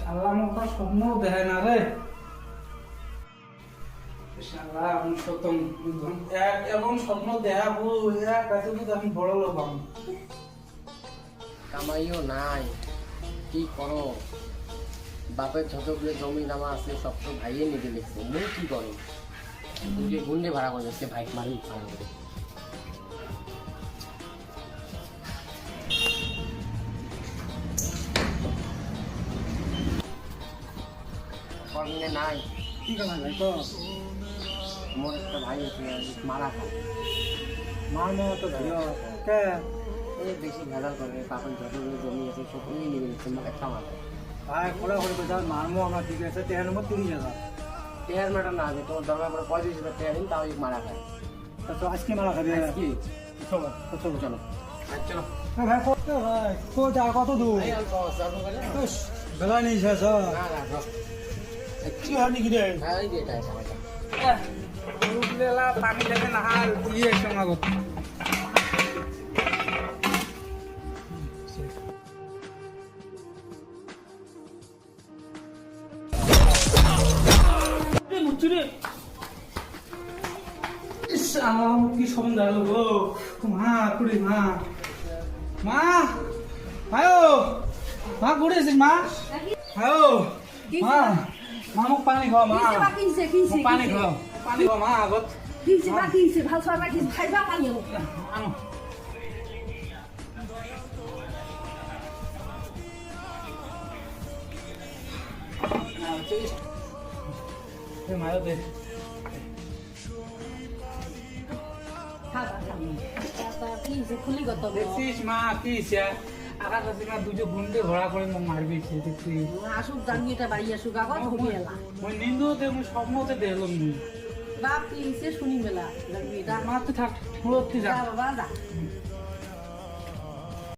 শালা মোটা স্বপ্ন দেখায় না রে। শালা আমি সতম এমন স্বপ্ন দেখাবো কাছে যদি আমি বড় লোক পাবো। কামাইও নাই, কি করো? বাপের যতগুলো জমি জমা আছে সব তো ভাইয়ে নিতে দেখছে, মুই কি করো? দুটো গুন্ডে ভাড়া করে যাচ্ছে, বাইক মারি ভাড়া করে। নাই কি কথা ভাই তো মোর একটা ভাই আছে মারা খায়, মার মামা তো ভালো কে এই বেশি ভেজাল করে। বাপের যতগুলো জমি আছে সব নিয়ে নিবে দেখছে, মোক একটা মারা। ভাই খোলা করে বাজার মারমো আমরা ঠিক আছে 13 নম্বর 30,000 টেয়ার ম্যাটার না আছে, তোমার দরকার পড়ে 35,000 টাকা দিন, তাও মারা খায়। তো আজকে মারা খাবে কি চলো চলো চলো চলো ভাই কত ভাই কত দূর বেলা নেই শেষ কি হয়নি কি রে পানি লেগে না হাল দিয়ে সমাগত কি সন্ধ্যা গো মা কুড়ি মা মা আয়ো মা কুড়ি আছিস মা আয়ো মা মা মোক পানী খাও মা পানী খাও মা আগত আনো মায়ো দে দেখছিস মা কি আকাশ আছে না দুটো গুন্ডে ঘোড়া করে মোক মারবি দেখছিস আসুক জানিয়ে বাড়ি আসুক আগত হবি এলা মই নিন্দুতে মই স্বপ্নতে দেখলাম নি বাপ কি শুনি মেলা মা তো থাক মুরতি যা বাবা যা